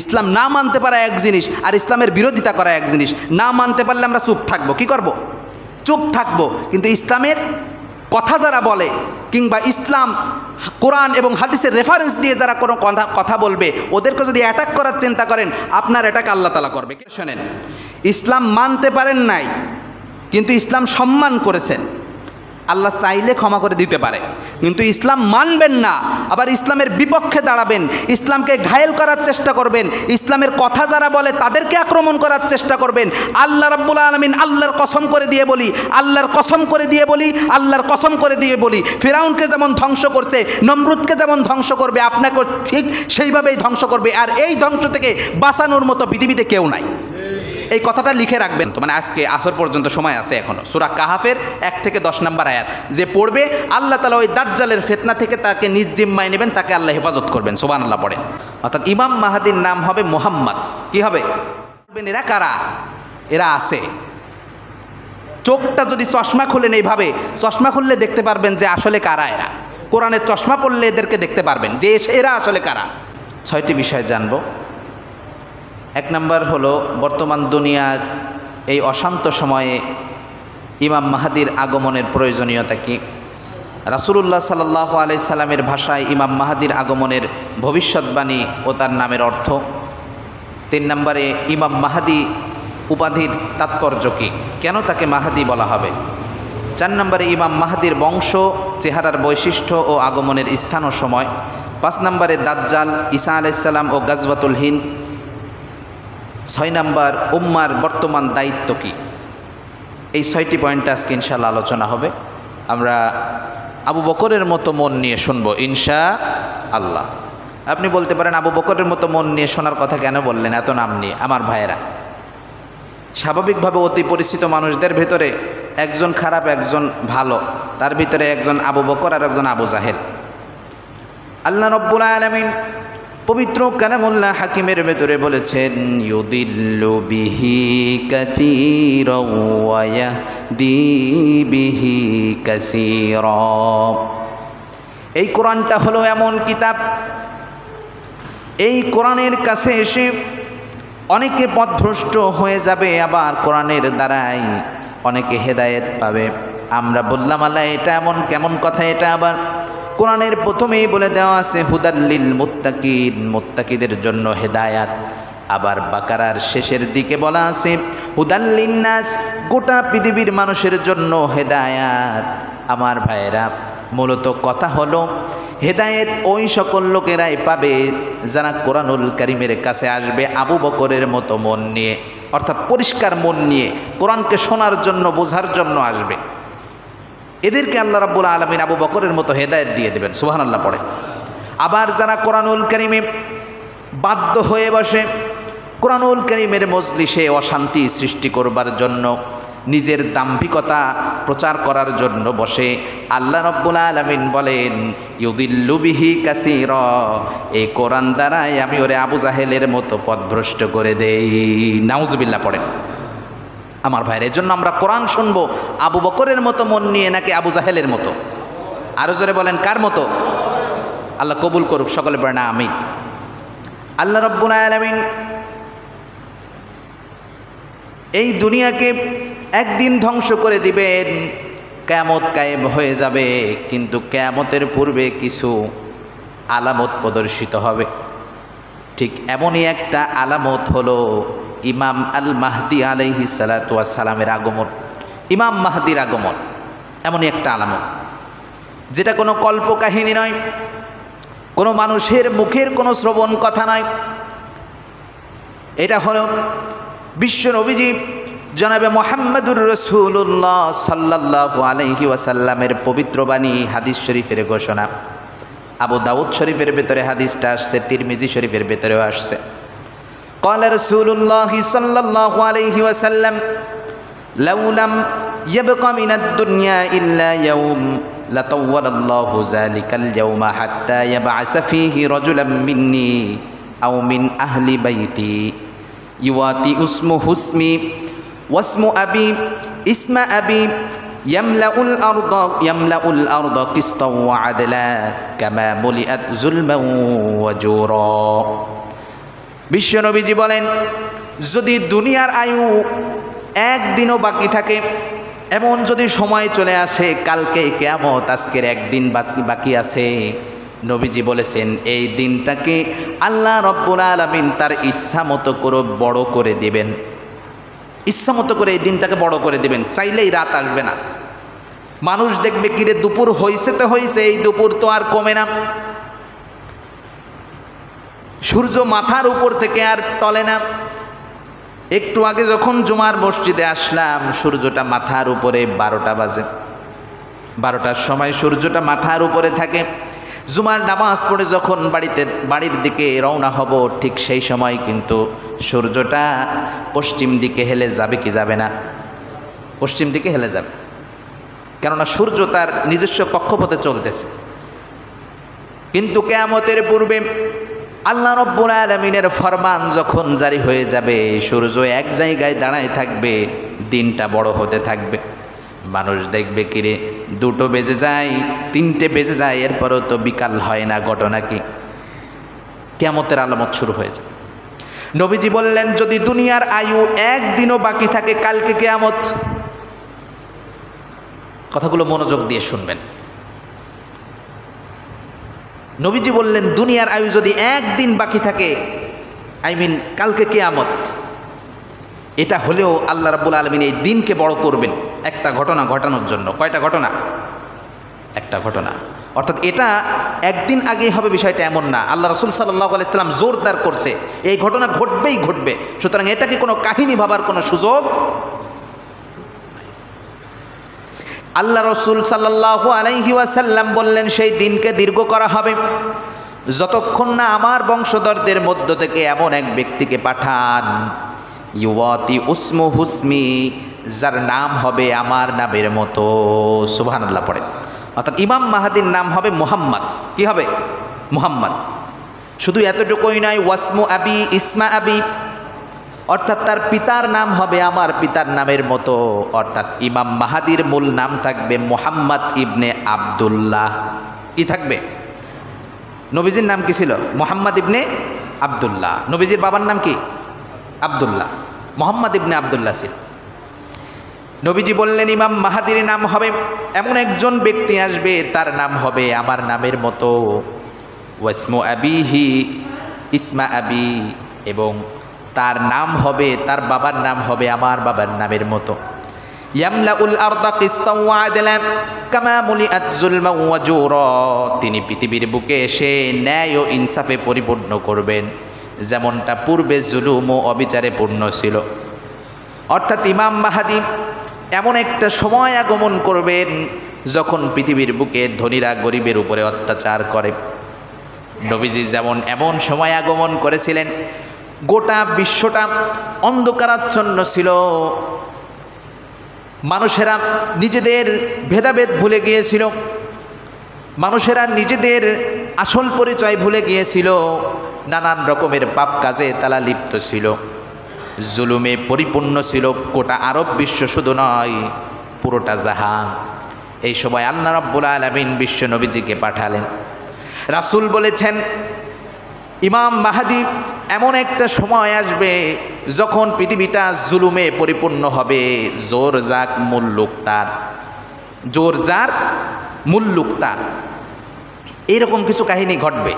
ইসলাম না মানতে পারা এক জিনিস, আর ইসলামের বিরোধিতা করা এক জিনিস। না মানতে পারলে আমরা চুপ থাকবো, কি করব? চুপ থাকবো। কিন্তু ইসলামের কথা যারা বলে, কিংবা ইসলাম কোরআন এবং হাদিসের রেফারেন্স দিয়ে যারা কোনো কথা বলবে, ওদেরকে যদি অ্যাটাক করার চিন্তা করেন, আপনার অ্যাটাক আল্লাহ তাআলা করবে। শোনেন, ইসলাম মানতে পারেন নাই, কিন্তু ইসলাম সম্মান করেছেন। আল্লাহ চাইলে ক্ষমা করে দিতে পারে, কিন্তু ইসলাম মানবেন না, আবার ইসলামের বিপক্ষে দাঁড়াবেন, ইসলামকে ঘায়েল করার চেষ্টা করবেন, ইসলামের কথা যারা বলে তাদেরকে আক্রমণ করার চেষ্টা করবেন। আল্লাহ রাব্বুল আলামিন আল্লাহর কসম করে দিয়ে বলি, আল্লাহর কসম করে দিয়ে বলি, আল্লাহর কসম করে দিয়ে বলি, ফিরাউনকে যেমন ধ্বংস করছে, নমরুদকে যেমন ধ্বংস করবে, আপনাকে ঠিক সেইভাবেই ধ্বংস করবে। আর এই ধ্বংস থেকে বাঁচানোর মতো পৃথিবীতে কেউ নাই। এই কথাটা লিখে রাখবেন তো, মানে আজকে আসর পর্যন্ত সময় আছে এখনো। সূরা কাহাফের 1 থেকে 10 নম্বর আয়াত যে পড়বে, আল্লাহ তাআলা ওই দাজ্জালের ফিতনা থেকে তাকে নিজ জিম্মায় নেবেন, তাকে আল্লাহ হেফাজত করবেন। সুবহানাল্লাহ পড়ে। অর্থাৎ ইমাম মাহদীর নাম হবে মুহাম্মদ। কি হবে? এরা কারা? এরা আছে। চোখটা যদি চশমা খুলেন, এইভাবে চশমা খুললে দেখতে পারবেন যে আসলে কারা এরা। কোরআনের চশমা পড়লে এদেরকে দেখতে পারবেন যে এরা আসলে কারা। 6টি বিষয় জানবো। 1 নম্বর হলো, বর্তমান দুনিয়ার এই অশান্ত সময়ে ইমাম মাহদীর আগমনের প্রয়োজনীয়তা কি? রাসূলুল্লাহ সাল্লাল্লাহু আলাইহি সাল্লামের ভাষায় ইমাম মাহদীর আগমনের ভবিষ্যৎবাণী ও তার নামের অর্থ। 3 নম্বরে, ইমাম মাহদী উপাধির তাৎপর্য কী, কেন তাকে মাহদী বলা হবে? 4 নম্বরে, ইমাম মাহদীর বংশ, চেহারার বৈশিষ্ট্য ও আগমনের স্থান ও সময়। 5 নম্বরে, দাজ্জাল, ঈসা আলাইহিস সালাম ও গাজওয়াতুল হিন্দ। 6 নম্বর, উম্মার বর্তমান দায়িত্ব কী। এই 6টি পয়েন্টে আজকে ইনশাআল্লাহ আলোচনা হবে। আমরা আবু বকরের মতো মন নিয়ে শুনবো ইনশাআল্লাহ। আপনি বলতে পারেন, আবু বকরের মতো মন নিয়ে শোনার কথা কেন বললেন এত নাম নিয়ে? আমার ভাইয়েরা, স্বাভাবিকভাবে অতি পরিচিত মানুষদের ভেতরে একজন খারাপ, একজন ভালো, তার ভিতরে একজন আবু বকর আর একজন আবু জাহেল। আল্লাহ রাব্বুল আলামিন পবিত্র কালামুল্লাহ হাকিমের ভেতরে বলেছেন, ইউদিল্লু বিহি কাসীরা ওয়া ইয়াহদি বিহি কাসীরা। এই কোরআনটা হলো এমন কিতাব, এই কোরআনের কাছে এসে অনেকে পথভ্রষ্ট হয়ে যাবে, আবার কোরআনের দ্বারাই অনেকে হেদায়েত পাবে। আমরা বললাম, আল্লাহ এটা এমন কেমন কথা? এটা আবার কোরআনের প্রথমেই বলে দেওয়া আছে হুদাল্লিল মুত্তাকিন, মুত্তাকিদের জন্য হেদায়াত। আবার বাকারার শেষের দিকে বলা আছে হুদাল্লিন নাস, গোটা পৃথিবীর মানুষের জন্য হেদায়াত। আমার ভাইয়েরা, মূলত কথা হলো হেদায়েত ওই সকল লোকেরাই পাবে যারা কোরআনুল কারীমের কাছে আসবে আবু বকরের মতো মন নিয়ে, অর্থাৎ পরিষ্কার মন নিয়ে কোরআনকে শোনার জন্য, বোঝার জন্য আসবে। এদেরকে আল্লাহ রাব্বুল আলামিন আবু বকরের মতো হেদায়েত দিয়ে দেবেন। সুবহানাল্লাহ পড়ে। আবার যারা কোরআনুল কারীমে বাধ্য হয়ে বসে, কোরআনুল কারীমের মজলিসে অশান্তি সৃষ্টি করবার জন্য, নিজের দাম্ভিকতা প্রচার করার জন্য বসে, আল্লাহ রাব্বুল আলামিন বলেন ইউদিল্লু বিহি কাসীরা, এই কোরআন দ্বারাই আমি ওরে আবু জাহেলের মতো পথভ্রষ্ট করে দেই। নাউজুবিল্লাহ পড়েন। আমার ভাইয়ের, এর জন্য আমরা কোরআন শুনবো আবু বকরের মতো মন নিয়ে নাকি আবু জাহেলের মতো? আরো জোরে বলেন, কার মতো? আল্লাহ কবুল করুক, সকলে পড়ে না আমিন। আল্লাহ রাব্বুল আলামিন এই দুনিয়াকে একদিন ধ্বংস করে দিবেন, কিয়ামত কায়েম হয়ে যাবে, কিন্তু কিয়ামতের পূর্বে কিছু আলামত প্রদর্শিত হবে। ঠিক এমনই একটা আলামত হলো ইমাম আল মাহদি আলাইহিস সালাতু ওয়াস সালামের আগমন। ইমাম মাহদির আগমন এমনই একটা আলামত, যেটা কোনো কল্পকাহিনী নয়, কোনো মানুষের মুখের কোনো শ্রবণ কথা নয়। এটা হলো বিশ্ব নবীজি জনাবে মুহাম্মদুর রাসূলুল্লাহ সাল্লাল্লাহু আলাইহি ওয়াসাল্লামের পবিত্র বাণী, হাদিস শরীফের ঘোষণা। আবু দাউদ শরীফের ভেতরে হাদিসটা আসছে, তিরমিজি শরীফের ভেতরেও আসছে। قال رسول الله صلى الله عليه وسلم لو لم يبق من الدنيا إلا يوم لطول الله ذلك اليوم حتى يبعث فيه رجلا مني أو من أهل بيتي يواتي اسمه اسمي واسم أبي اسم أبي يملأ الأرض قسطا وعدلا كما ملئت ظلما وجورا। বিশ্বনবীজি বলেন, যদি দুনিয়ার আয়ু একদিনও বাকি থাকে, এমন যদি সময় চলে আসে কালকে কিয়ামত, আজকের একদিন বাকি আছে, নবীজি বলেছেন এই দিনটাকে আল্লাহ রব্বুল আলামিন তার ইচ্ছা মতো করে বড় করে দিবেন। ইচ্ছা মতো করে এই দিনটাকে বড় করে দিবেন, চাইলেই রাত আসবে না। মানুষ দেখবে কিরে দুপুর হয়েছে তো হয়েছে, এই দুপুর তো আর কমে না। সূর্য মাথার উপর থেকে আর টলে না। একটু আগে যখন জুমার মসজিদে আসলাম, সূর্যটা মাথার উপরে 12টা বাজে। 12টার সময় সূর্যটা মাথার উপরে থাকে। জুমার নামাজ পড়ে যখন বাড়ির দিকে রওনা হব, ঠিক সেই সময় কিন্তু সূর্যটা পশ্চিম দিকে হেলে যাবে কি যাবে না? পশ্চিম দিকে হেলে যাবে, কেননা সূর্য তার নিজস্ব কক্ষপথে চলতেছে। কিন্তু কিয়ামতের পূর্বে আল্লাহ রব্বুল আলামিনের ফরমান যখন জারি হয়ে যাবে, সূর্য এক জায়গায় দাঁড়ায় থাকবে, দিনটা বড় হতে থাকবে। মানুষ দেখবে কিরে 2টো বেজে যায়, 3টে বেজে যায়, এরপরও তো বিকাল হয় না। ঘটনা কি? কিয়ামতের আলামত শুরু হয়ে যায়। নবীজি বললেন, যদি দুনিয়ার আয়ু একদিনও বাকি থাকে, কালকে কিয়ামত। কথাগুলো মনোযোগ দিয়ে শুনবেন। নবীজি বললেন, দুনিয়ার আয়ু যদি একদিন বাকি থাকে, কালকে কিয়ামত। এটা হলেও আল্লাহ রাব্বুল আলামিন এই দিনকে বড় করবেন একটা ঘটনা ঘটানোর জন্য। কয়টা ঘটনা? একটা ঘটনা। অর্থাৎ এটা একদিন আগেই হবে বিষয়টা এমন না। আল্লাহ রাসূল সাল্লাল্লাহু আলাইহি সাল্লাম জোরদার করছে, এই ঘটনা ঘটবেই ঘটবে। সুতরাং এটাকে কোনো কাহিনী ভাবার কোনো সুযোগ। আল্লাহ রাসূল সাল্লাল্লাহু আলাইহি ওয়াসাল্লাম বললেন, সেই দিনকে দীর্ঘ করা হবে যতক্ষণ না আমার বংশধরদের মধ্য থেকে এমন এক ব্যক্তিকে পাঠান, ইউয়াতি উসমু হুসমি, যার নাম হবে আমার নামের মতো। সুবহানাল্লাহ পড়ে। অর্থাৎ ইমাম মাহাদির নাম হবে মুহাম্মদ। কি হবে? মুহাম্মদ। শুধু এতটুকুই নয়, ওয়াসমু আবি ইসমা আবি, অর্থাৎ তার পিতার নাম হবে আমার পিতার নামের মতো। অর্থাৎ ইমাম মাহাদির মূল নাম থাকবে মুহাম্মদ ইবনে আবদুল্লাহ। কি থাকবে? নবীজির নাম কি ছিল? মুহাম্মদ ইবনে আবদুল্লাহ। নবীজির বাবার নাম কি? আবদুল্লাহ। মুহাম্মদ ইবনে আবদুল্লাহ ছিল। নবীজি বললেন, ইমাম মাহাদির নাম হবে, এমন একজন ব্যক্তি আসবে তার নাম হবে আমার নামের মতো। ওয়াসমু আবিহি ইসমা আবি, এবং তার নাম হবে, তার বাবার নাম হবে আমার বাবার নামের মতো। ইয়ামলাউল আরদা কিসতাও ওয়া আদলা কামা মুলিআত যুলমান ওয়া জুরা, তিনি পৃথিবীর বুকে এসে ন্যায় ও ইনসাফে পরিপূর্ণ করবেন, যেমনটা পূর্বে জুলুম ও অবিচারে পূর্ণ ছিল। অর্থাৎ ইমাম মাহাদি এমন একটা সময় আগমন করবেন যখন পৃথিবীর বুকে ধনীরা গরিবের উপরে অত্যাচার করে। নবীজি যেমন এমন সময় আগমন করেছিলেন, গোটা বিশ্বটা অন্ধকারাচ্ছন্ন ছিল। মানুষেরা নিজেদের ভেদাভেদ ভুলে গিয়েছিল, মানুষেরা নিজেদের আসল পরিচয় ভুলে গিয়েছিল, নানান রকমের পাপ কাজে তারা লিপ্ত ছিল, জুলুমে পরিপূর্ণ ছিল গোটা আরব বিশ্ব, শুধু নয় পুরোটা জাহান। এই সময় আল্লাহ রাব্বুল আলামিন বিশ্ব নবীজিকে পাঠালেন। রাসূল বলেছেন, ইমাম মাহাদি এমন একটা সময় আসবে যখন পৃথিবীটা জুলুমে পরিপূর্ণ হবে, জোর যাক মুল্লুক তার, জোর যার মুল্লুক তার। এইরকম কিছু কাহিনী ঘটবে।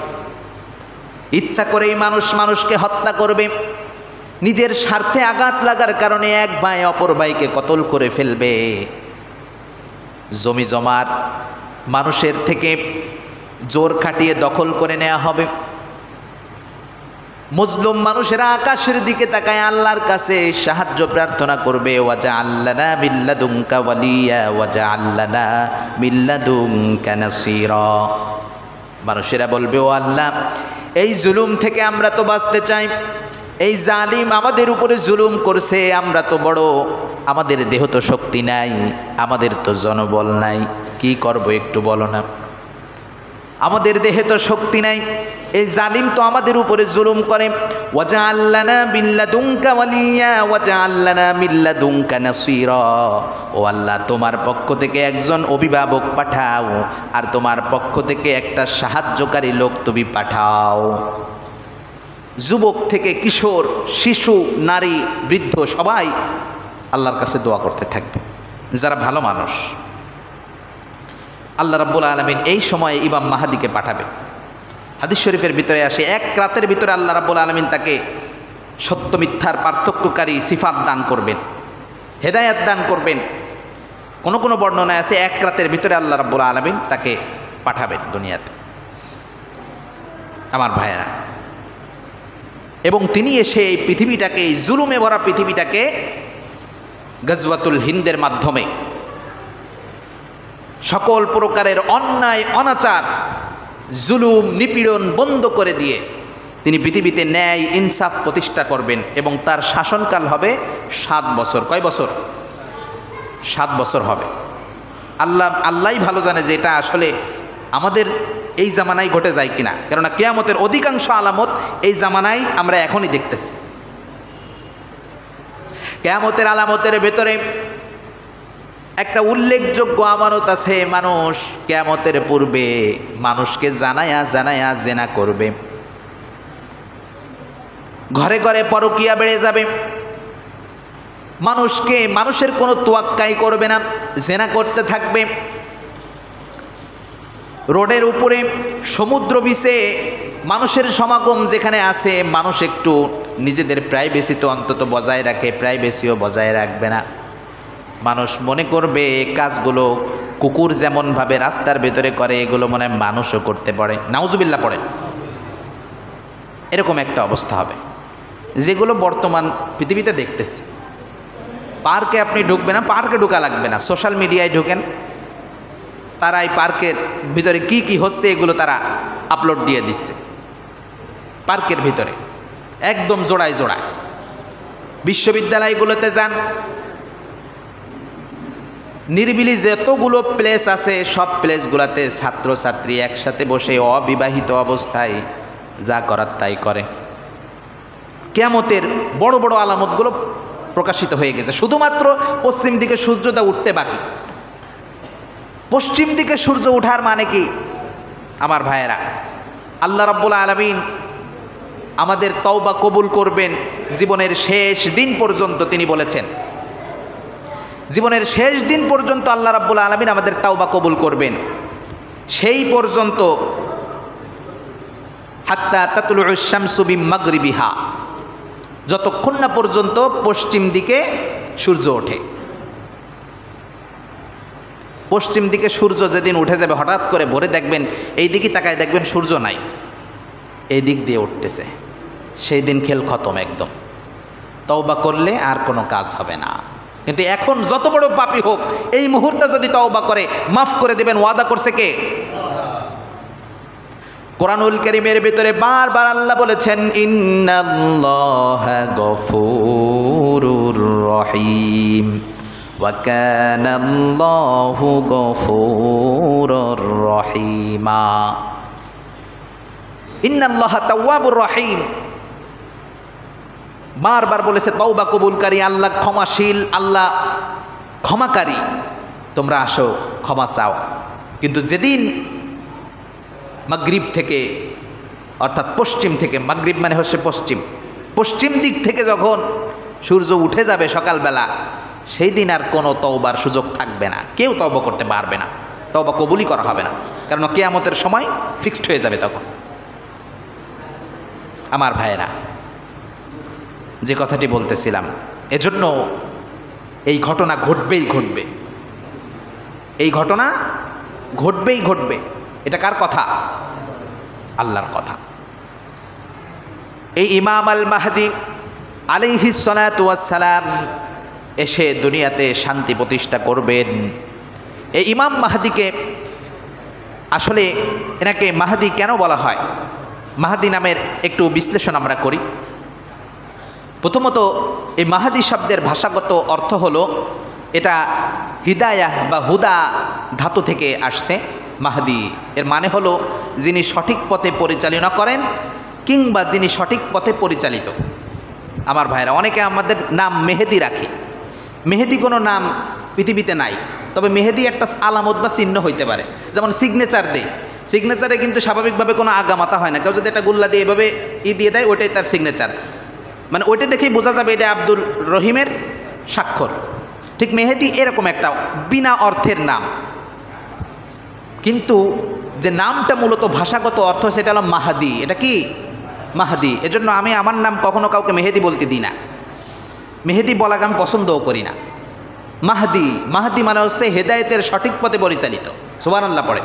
ইচ্ছা করেই মানুষ মানুষকে হত্যা করবে, নিজের স্বার্থে আঘাত লাগার কারণে এক ভাই অপর ভাইকে কতল করে ফেলবে, জমি জমার মানুষের থেকে জোর খাটিয়ে দখল করে নেওয়া হবে। মুসলিম মানুষেরা আকাশের দিকে তাকায় আল্লাহর কাছে সাহায্য প্রার্থনা করবে, ওয়াজআল লানা মিন লাদুনকা ওয়ালিয়া ওয়াজআল লানা মিন লাদুনকা নাসীরা। মানুষেরা বলবে, ও আল্লাহ, এই জুলুম থেকে আমরা তো বাঁচতে চাই, এই জালিম আমাদের উপরে জুলুম করছে, আমরা তো বড়, আমাদের দেহ তো শক্তি নাই, আমাদের তো জনবল নাই, কি করব একটু বলো না। আমাদের দেহে তো শক্তি নাই, এই জালিম তো আমাদের উপরে জুলুম করে। ওয়াজআল লানা মিন লাদুনকা ওয়ালিয়া ওয়াজআল লানা মিন লাদুনকা নাসীরা। ও আল্লাহ, তোমার পক্ষ থেকে একজন অভিভাবক পাঠাও, আর তোমার পক্ষ থেকে একটা সাহায্যকারী লোক তুমি পাঠাও। যুবক থেকে কিশোর, শিশু, নারী, বৃদ্ধ সবাই আল্লাহর কাছে দোয়া করতে থাকবে। যারা ভালো মানুষ, আল্লাহ রাব্বুল আলামিন এই সময়ে ইমাম মাহাদিকে পাঠাবে। হাদিস শরীফের ভিতরে আসে, এক রাতের ভিতরে আল্লাহ রাব্বুল আলামিন তাকে সত্য মিথ্যার পার্থক্যকারী সিফাত দান করবেন, হেদায়াত দান করবেন। কোনো কোনো বর্ণনায় আছে এক রাতের ভিতরে আল্লাহ রাব্বুল আলামিন তাকে পাঠাবেন দুনিয়াতে, আমার ভাইয়েরা। এবং তিনি এসে এই পৃথিবীটাকে, এই জুলুমে ভরা পৃথিবীটাকে গজওয়াতুল হিন্দের মাধ্যমে সকল প্রকারের অন্যায়, অনাচার, জুলুম, নিপীড়ন বন্ধ করে দিয়ে তিনি পৃথিবীতে ন্যায়, ইনসাফ প্রতিষ্ঠা করবেন। এবং তার শাসনকাল হবে 7 বছর। কয় বছর? 7 বছর হবে। আল্লাহই ভালো জানে যে এটা আসলে আমাদের এই জামানায় ঘটে যায় কিনা, কেননা কিয়ামতের অধিকাংশ আলামত এই জামানায় আমরা এখনই দেখতেছি। কিয়ামতের আলামতের ভেতরে একটা উল্লেখযোগ্য আমানত আছে, মানুষ কিয়ামতের পূর্বে মানুষকে জানায়া জানায়া জেনা করবে, ঘরে ঘরে পরকিয়া বেড়ে যাবে, মানুষের কোনো তোয়াক্কাই করবে না, জেনা করতে থাকবে। রোডের উপরে, সমুদ্র বিচে মানুষের সমাগম যেখানে আছে, মানুষ একটু নিজেদের প্রাইভেসি তো অন্তত বজায় রাখে, প্রাইভেসিও বজায় রাখবে না। মানুষ মনে করবে কাজগুলো কুকুর যেমনভাবে রাস্তার ভেতরে করে, এগুলো মনে হয় মানুষও করতে পারে, নাউজুবিল্লাহ পড়ে। এরকম একটা অবস্থা হবে, যেগুলো বর্তমান পৃথিবীতে দেখতেছি। পার্কে আপনি ঢুকবেন না, পার্কে ঢোকা লাগবে না, সোশ্যাল মিডিয়ায় ঢোকেন, তারা এই পার্কের ভিতরে কি কি হচ্ছে এগুলো তারা আপলোড দিয়ে দিচ্ছে পার্কের ভিতরে, একদম জোড়ায় জোড়ায়। বিশ্ববিদ্যালয়গুলোতে যান, নিরিবিলি যতগুলো প্লেস আছে সব প্লেসগুলোতে ছাত্রছাত্রী একসাথে বসে অবিবাহিত অবস্থায় যা করার তাই করে। কিয়ামতের বড় বড় আলামতগুলো প্রকাশিত হয়ে গেছে, শুধুমাত্র পশ্চিম দিকে সূর্যটা উঠতে বাকি। পশ্চিম দিকে সূর্য ওঠার মানে কি আমার ভাইয়েরা? আল্লাহ রাব্বুল আলামিন আমাদের তওবা কবুল করবেন জীবনের শেষ দিন পর্যন্ত। তিনি বলেছেন জীবনের শেষ দিন পর্যন্ত আল্লাহ রাব্বুল আলামিন আমাদের তওবা কবুল করবেন। সেই পর্যন্ত হাত্তা তাতলুউশ শামসু বিম মাগরিবিহা, যতক্ষণ না পর্যন্ত পশ্চিম দিকে সূর্য ওঠে। পশ্চিম দিকে সূর্য যেদিন উঠে যাবে, হঠাৎ করে ভোরে দেখবেন, এই দিকে তাকায় দেখবেন সূর্য নাই, এই দিক দিয়ে উঠতেছে, সেই দিন খেল খতম একদম। তওবা করলে আর কোনো কাজ হবে না। কিন্তু এখন যত বড় পাপী হোক, এই মুহূর্তে যদি তওবা করে, মাফ করে দেবেন, ওয়াদা করছে কে? কোরআনুল কারীমের ভিতরে বারবার আল্লাহ বলেছেন, ইন্নাল্লাহা গফুরুর রহিম ওয়া কানাল্লাহু গফুরুর রহিমা। ইন্নাল্লাহা তাওয়াবুর রহিম, বারবার বলেছে তওবা কবুলকারী আল্লাহ, ক্ষমাশীল আল্লাহ, ক্ষমাকারী। তোমরা আসো, ক্ষমা চাও। কিন্তু যেদিন মাগরিব থেকে, অর্থাৎ পশ্চিম থেকে, মাগরিব মানে হচ্ছে পশ্চিম, পশ্চিম দিক থেকে যখন সূর্য উঠে যাবে সকালবেলা, সেই দিন আর কোনো তওবার সুযোগ থাকবে না, কেউ তওবা করতে পারবে না, তওবা কবুলই করা হবে না, কারণ কিয়ামতের সময় ফিক্সড হয়ে যাবে তখন। আমার ভাইয়েরা, যে কথাটি বলতেছিলাম, এজন্য এই ঘটনা ঘটবেই ঘটবে, এই ঘটনা ঘটবেই ঘটবে। এটা কার কথা? আল্লাহর কথা। এই ইমাম আল মাহদি আলাইহিস সালাতু ওয়াস সালাম এসে দুনিয়াতে শান্তি প্রতিষ্ঠা করবেন। এই ইমাম মাহদিকে আসলে এনাকে মাহদি কেন বলা হয়? মাহদি নামের একটু বিশ্লেষণ আমরা করি। প্রথমত এই মাহদি শব্দের ভাষাগত অর্থ হলো, এটা হিদায়াহ বা হুদা ধাতু থেকে আসছে। মাহদি এর মানে হলো যিনি সঠিক পথে পরিচালনা করেন কিংবা যিনি সঠিক পথে পরিচালিত। আমার ভাইরা, অনেকে আমাদের নাম মেহেদি রাখি, মেহেদি কোনো নাম পৃথিবীতে নাই, তবে মেহেদি একটা আলামত বা চিহ্ন হইতে পারে। যেমন সিগনেচার দেয়, সিগনেচারে কিন্তু স্বাভাবিকভাবে কোনো আগামাতা হয় না। কেউ যদি একটা গুল্লা দিয়ে এভাবে দিয়ে দেয়, ওইটাই তার সিগনেচার, মানে ওইটা দেখেই বোঝা যাবে এটা আব্দুল রহিমের স্বাক্ষর। ঠিক মেহেদি এরকম একটা বিনা অর্থের নাম, কিন্তু যে নামটা মূলত ভাষাগত অর্থ সেটা হলো মাহাদি। এটা কি মাহাদি। এজন্য আমি আমার নাম কখনো কাউকে মেহেদি বলতে দিই না, মেহেদি বলাকে আমি পছন্দও করি না। মাহাদি, মাহাদি মানে হচ্ছে হেদায়েতের সঠিক পথে পরিচালিত। সুবহানাল্লাহ পড়ে।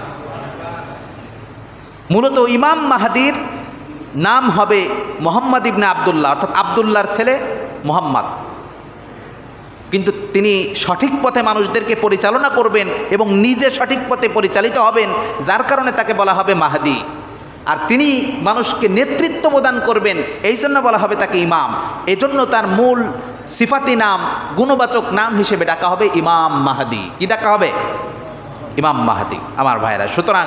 মূলত ইমাম মাহাদির নাম হবে মোহাম্মদ ইবনে আবদুল্লাহ, অর্থাৎ আবদুল্লাহর ছেলে মোহাম্মদ। কিন্তু তিনি সঠিক পথে মানুষদেরকে পরিচালনা করবেন এবং নিজে সঠিক পথে পরিচালিত হবেন, যার কারণে তাকে বলা হবে মাহাদি। আর তিনি মানুষকে নেতৃত্ব প্রদান করবেন, এই জন্য বলা হবে তাকে ইমাম। এই জন্য তার মূল সিফাতি নাম, গুণবাচক নাম হিসেবে ডাকা হবে ইমাম মাহাদি। কি ডাকা হবে? ইমাম মাহাদি। আমার ভাইরা, সুতরাং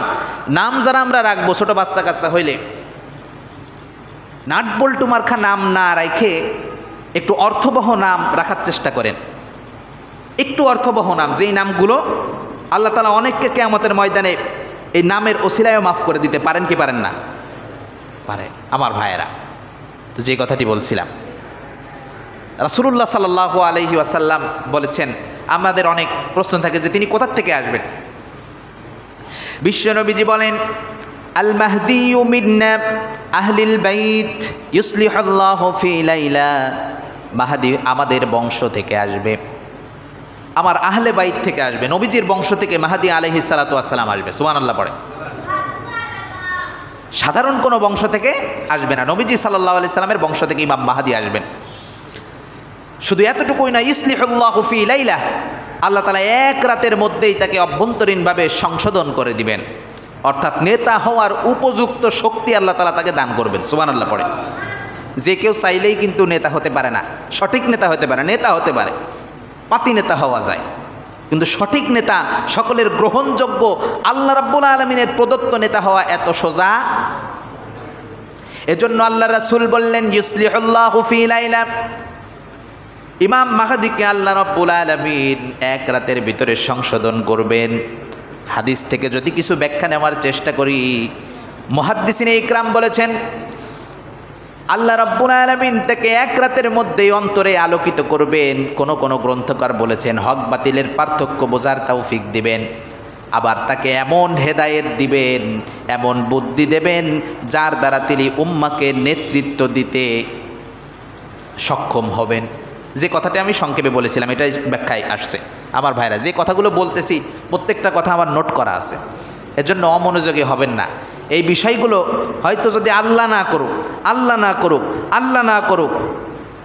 নাম যারা আমরা রাখবো, ছোটো বাচ্চা কাচ্চা হইলে নাট বল্টু মার্খা নাম না রেখে একটু অর্থবহ নাম রাখার চেষ্টা করেন। একটু অর্থবহ নাম, যেই নামগুলো আল্লাহ তাআলা অনেককে কিয়ামতের ময়দানে এই নামের ওসিলায়ও মাফ করে দিতে পারেন কি পারেন না? পারে। আমার ভাইয়েরা, তো যে কথাটি বলছিলাম, রাসূলুল্লাহ সাল্লাল্লাহু আলাইহি ওয়াসাল্লাম বলেছেন, আমাদের অনেক প্রশ্ন থাকে যে তিনি কোথা থেকে আসবেন। বিশ্বনবীজি বলেন, আল মাহদিয়ু মিন্না আহলিল বাইত ইউসলিহুল্লাহু ফি লাইলা। মাহদি আমাদের বংশ থেকে আসবে, আমার আহলে বাইত থেকে আসবে। নবীজির বংশ থেকে মাহদি আলাইহিস সালাতু ওয়াস সালাম আসবে। সুবহানাল্লাহ পড়ে। সাধারণ কোনো বংশ থেকে আসবে না, নবীজি সাল্লাল্লাহু আলাইহি সাল্লামের বংশ থেকে ইমাম মাহদি আসবেন। শুধু এতটুকুই না, ইউসলিহুল্লাহু ফি লাইলা, আল্লাহ তাআলা এক রাতের মধ্যেই তাকে অভ্যন্তরীণভাবে সংশোধন করে দিবেন, অর্থাৎ নেতা হওয়ার উপযুক্ত শক্তি আল্লাহ তাআলা তাকে দান করবেন। সুবহানাল্লাহ পড়ে। যে কেউ চাইলেই কিন্তু নেতা হতে পারে না, সঠিক নেতা হতে পারে। নেতা হতে পারে, পাতি নেতা হওয়া যায়, কিন্তু সঠিক নেতা, সকলের গ্রহণযোগ্য আল্লাহ রাব্বুল আলামিনের প্রদত্ত নেতা হওয়া এত সোজা। এজন্য আল্লাহ রাসূল বললেন, ইউসলিহুল্লাহু ফি লাইলা, ইমাম মাহদিকে আল্লাহ রাব্বুল আলামিন এক রাতের ভিতরে সংশোধন করবেন। হাদিস থেকে যদি কিছু ব্যাখ্যা নেওয়ার চেষ্টা করি, মুহাদ্দিসিনে ইকরাম বলেছেন, আল্লাহ রাব্বুল আলামিন তাকে এক রাতের মধ্যেই অন্তরে আলোকিত করবেন। কোন কোন গ্রন্থকার বলেছেন হক বাতিলের পার্থক্য বোঝার তৌফিক দিবেন, আবার তাকে এমন হেদায়েত দিবেন, এমন বুদ্ধি দেবেন, যার দ্বারা তিনি উম্মাকে নেতৃত্ব দিতে সক্ষম হবেন। যে কথাটি আমি সংক্ষেপে বলেছিলাম, এটাই ব্যাখ্যায় আসছে। আমার ভাইরা, যে কথাগুলো বলতেছি প্রত্যেকটা কথা আমার নোট করা আছে, এজন্য অমনোযোগী হবেন না। এই বিষয়গুলো হয়তো যদি আল্লাহ না করুক, আল্লাহ না করুক, আল্লাহ না করুক,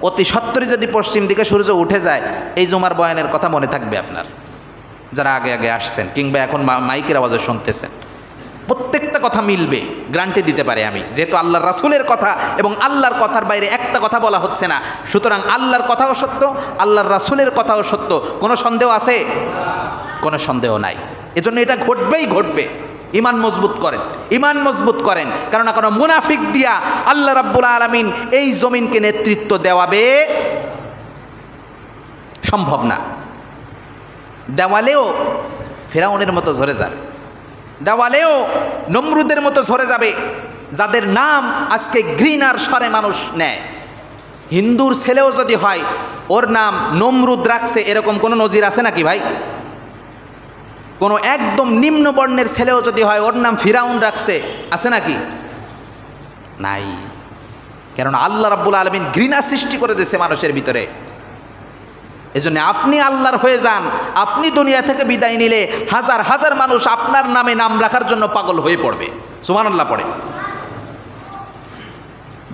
অতি সত্বরই যদি পশ্চিম দিকে সূর্য উঠে যায়, এই জুমার বয়ানের কথা মনে থাকবে আপনার, যারা আগে আগে আসছেন কিংবা এখন মাইকের আওয়াজে শুনতেছেন। প্রত্যেকটা কথা মিলবে, গ্যারান্টি দিতে পারে আমি, যেহেতু আল্লাহর রাসূলের কথা এবং আল্লাহর কথার বাইরে একটা কথা বলা হচ্ছে না। সুতরাং আল্লাহর কথাও সত্য, আল্লাহর রাসূলের কথাও সত্য। কোনো সন্দেহ আছে? কোনো সন্দেহ নাই। এজন্য এটা ঘটবেই ঘটবে। ইমান মজবুত করেন, ইমান মজবুত করেন, কারণ কোনো মুনাফিক দিয়া আল্লাহ রাব্বুল আলামিন এই জমিনকে নেতৃত্ব দেওয়াবে সম্ভব না। দেওয়ালেও ফেরাউনের মতো ঝরে যাবে, দেওয়ালেও নমরুদের মতো ঝরে যাবে, যাদের নাম আজকে ঘৃণার স্বরে মানুষ নেয়। হিন্দুর ছেলেও যদি হয়, ওর নাম নমরুদ রাখছে, এরকম কোনো নজির আছে নাকি ভাই? কোনো একদম নিম্ন বর্ণের ছেলেও যদি হয়, ওর নাম ফিরাউন রাখছে, আছে নাকি? নাই। কারণ আল্লাহ রাব্বুল আলামিন ঘৃণা সৃষ্টি করে দিয়েছে মানুষের ভিতরে। এজন্য আপনি আল্লাহর হয়ে যান। আপনি দুনিয়া থেকে বিদায় নিলে হাজার হাজার মানুষ আপনার নামে নাম রাখার জন্য পাগল হয়ে পড়বে। সুবহানাল্লাহ পড়ে।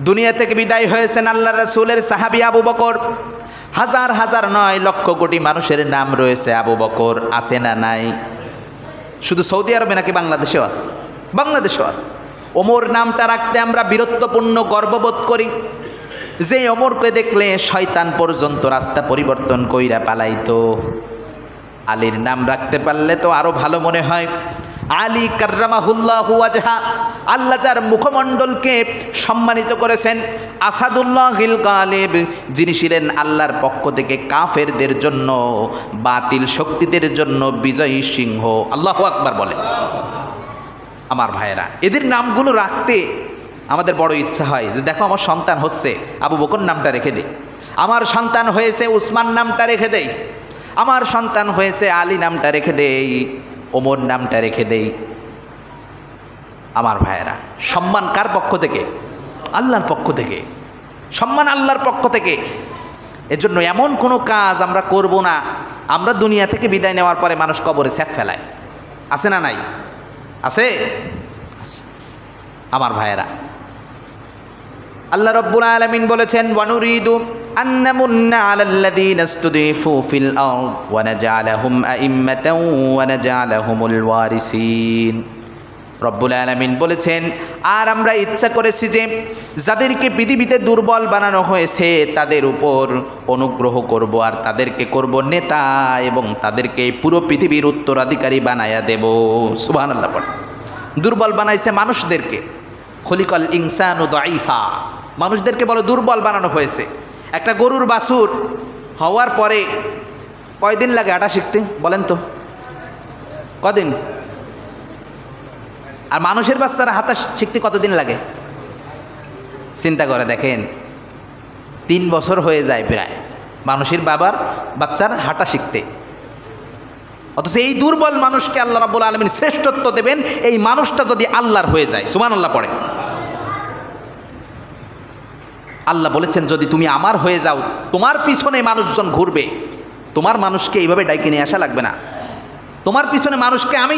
দুনিয়া থেকে বিদায় হয়েছেন আল্লাহর রাসূলের সাহাবী আবু বকর। হাজার হাজার নয়, লক্ষ কোটি মানুষের নাম রয়েছে আবু বকর, আছে না নাই? শুধু সৌদি আরবে নাকি বাংলাদেশেও আছে? বাংলাদেশেও আছে। ওমর নামটা রাখতে আমরা বীরত্বপূর্ণ গর্ববোধ করি, যে ওমরকে দেখলে শয়তান পর্যন্ত রাস্তা পরিবর্তন কইরা পালাইতো। আলীর নাম রাখতে পারলে তো আরো ভালো মনে হয়। আলী কাররামাহুল্লাহু ওয়াজহা, আল্লাহ যার মুখমণ্ডলকে সম্মানিত করেছেন, আসাদুল্লাহিল গালিব, যিনি ছিলেন আল্লাহর পক্ষ থেকে কাফেরদের জন্য, বাতিল শক্তিদের জন্য বিজয়ী সিংহ। আল্লাহু আকবার বলে। আমার ভাইয়েরা, এদের নামগুলো রাখতে আমাদের বড় ইচ্ছা হয় যে দেখো আমার সন্তান হচ্ছে, আবু বকর নামটা রেখে দেই, আমার সন্তান হয়েছে উসমান নামটা রেখে দেই, আমার সন্তান হয়েছে আলী নামটা রেখে দেই, ওমর নামটা রেখে দেই। আমার ভাইয়েরা, সম্মান কার পক্ষ থেকে? আল্লাহর পক্ষ থেকে। সম্মান আল্লাহর পক্ষ থেকে। এজন্য এমন কোনো কাজ আমরা করব না, আমরা দুনিয়া থেকে বিদায় নেওয়ার পরে মানুষ কবরে ছ্যাপ ফেলায়। আছে না নাই? আছে। আমার ভাইয়েরা, আল্লাহ রাব্বুল আলামিন বলেছেন, ওয়ানুরিদু আন্নামুন্না আলাল্লাযীনা ইসতুদিফু ফিল আরদ ওয়া নাজআলাহুম আইম্মাতান ওয়া নাজআলাহুমুল ওয়ারিসিন। রব্বুল আলামিন বলেছেন, আর আমরা ইচ্ছা করেছি যে যাদেরকে পৃথিবীতে দুর্বল বানানো হয়েছে তাদের উপর অনুগ্রহ করব, আর তাদেরকে করব নেতা, এবং তাদেরকে পুরো পৃথিবীর উত্তরাধিকারী বানায়া দেব। সুবহানাল্লাহ পড়ে। দুর্বল বানাইছে মানুষদেরকে। খলিকাল ইনসানু দাঈফা, মানুষদেরকে বলো দুর্বল বানানো হয়েছে। একটা গরুর বাছুর হওয়ার পরে কয়দিন লাগে হাঁটা শিখতে বলেন তো? কদিন? আর মানুষের বাচ্চারা হাঁটা শিখতে কতদিন লাগে? চিন্তা করে দেখেন, 3 বছর হয়ে যায় প্রায় মানুষের বাচ্চার হাঁটা শিখতে। অথচ এই দুর্বল মানুষকে আল্লাহ রাব্বুল আলামিন শ্রেষ্ঠত্ব দেবেন এই মানুষটা যদি আল্লাহর হয়ে যায়। সুবহানাল্লাহ পড়ে। আল্লাহ বলেছেন, যদি তুমি আমার হয়ে যাও, তোমার পিছনে মানুষজন ঘুরবে, তোমার মানুষকে এইভাবে ডাইকে নিয়ে আসা লাগবে না, তোমার পিছনে মানুষকে আমি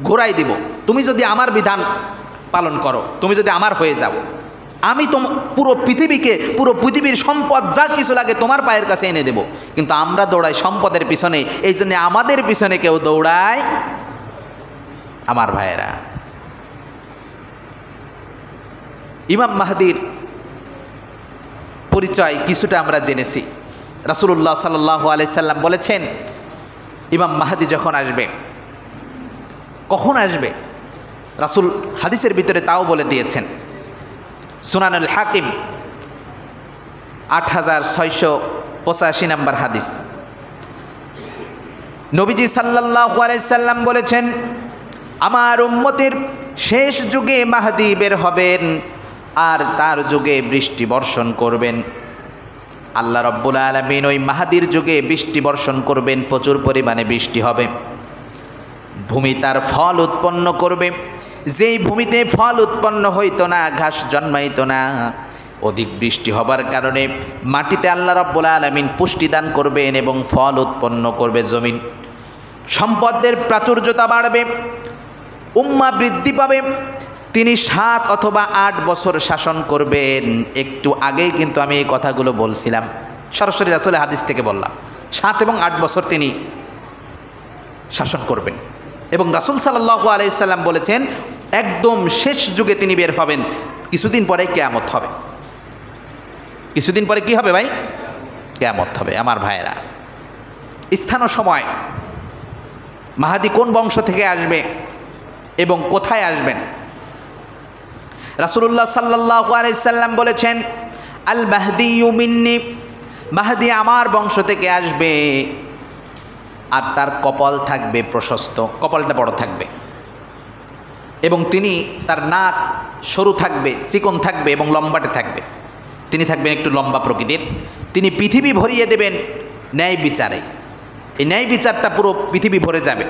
ঘোরাই দিব। তুমি যদি আমার বিধান পালন করো, তুমি যদি আমার হয়ে যাও, আমি পুরো পৃথিবীর সম্পদ যা কিছু লাগে তোমার পায়ের কাছে এনে দেব। কিন্তু আমরা দৌড়াই সম্পদের পিছনে, এই জন্য আমাদের পিছনে কেউ দৌড়ায়। আমার ভাইয়েরা, ইমাম মাহদির পরিচয় কিছুটা আমরা জেনেছি। রাসূলুল্লাহ সাল্লাল্লাহু আলাইহি সাল্লাম বলেছেন, ইমাম মাহদি যখন আসবে, কখন আসবে রাসূল হাদিসের ভিতরে তাও বলে দিয়েছেন। সুনানুল হাকিম 8685 নম্বর হাদিস। নবীজি সাল্লাল্লাহু আলাইহি সাল্লাম বলেছেন, আমার উম্মতের শেষ যুগে মাহদি বের হবেন, আর তার যুগে বৃষ্টি বর্ষণ করবেন। আল্লাহ রাব্বুল আলামিন ওই মাহদির যুগে বৃষ্টি বর্ষণ করবেন, প্রচুর পরিমাণে বৃষ্টি হবে, ভূমি তার ফল উৎপন্ন করবে। যেই ভূমিতে ফল উৎপন্ন হইতো না, ঘাস জন্মাইতো না, অধিক বৃষ্টি হবার কারণে মাটিতে আল্লাহ রাব্বুল আলামিন পুষ্টি দান করবেন এবং ফল উৎপন্ন করবে জমিন। সম্পদের প্রাচুর্যতা বাড়বে, উম্মাহ বৃদ্ধি পাবে। তিনি 7 অথবা 8 বছর শাসন করবেন। একটু আগেই কিন্তু আমি এই কথাগুলো বলছিলাম, সরাসরি রাসূলের হাদিস থেকে বললাম। 7 এবং 8 বছর তিনি শাসন করবেন। এবং রাসূল সাল্লাল্লাহু আলাইহি সাল্লাম বলেছেন, একদম শেষ যুগে তিনি বের হবেন, কিছুদিন পরে কিয়ামত হবে। কিছুদিন পরে কি হবে ভাই? কিয়ামত হবে। আমার ভাইয়েরা, স্থান ও সময়, মাহদি কোন বংশ থেকে আসবে এবং কোথায় আসবেন, রাসূলুল্লাহ সাল্লাল্লাহু আলাইহি সাল্লাম বলেছেন, আল মাহদিয়্যু মিন্নি, মাহদি আমার বংশ থেকে আসবে, আর তার কপাল থাকবে প্রশস্ত, কপালটা বড় থাকবে, এবং তিনি তার নাক সরু থাকবে, চিকন থাকবে এবং লম্বাটে থাকবে। তিনি থাকবেন একটু লম্বা প্রকৃতির। তিনি পৃথিবী ভরিয়ে দেবেন ন্যায় বিচারে। এই ন্যায় বিচারটা পুরো পৃথিবী ভরে যাবে।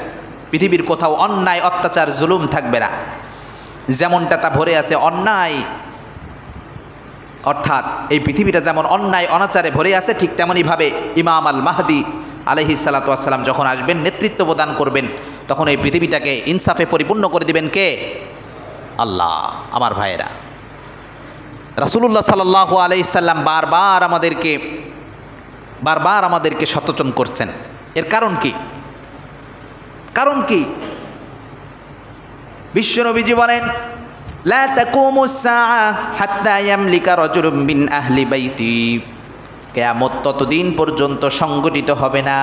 পৃথিবীর কোথাও অন্যায় অত্যাচার জুলুম থাকবে না। যেমনটা তা ভরে আছে অন্যায়, অর্থাৎ এই পৃথিবীটা যেমন অন্যায় অনাচারে ভরে আছে, ঠিক তেমনইভাবে ইমাম আল মাহদি আলাইহিস সালাতু ওয়াস সালাম যখন আসবেন, নেতৃত্ব প্রদান করবেন, তখন এই পৃথিবীটাকে ইনসাফে পরিপূর্ণ করে দিবেন কে? আল্লাহ। আমার ভাইয়েরা, রাসূলুল্লাহ সাল্লাল্লাহু আলাইহি সাল্লাম বারবার আমাদেরকে সচেতন করছেন। এর কারণ কি? কারণ কি? বিশ্বনবীজি বলেন, লা তাকুমুস সাআ হাত্তা ইয়ামলিকা রাজুলুম মিন আহলি বাইতি, কিয়ামত ততদিন পর্যন্ত সংগঠিত হবে না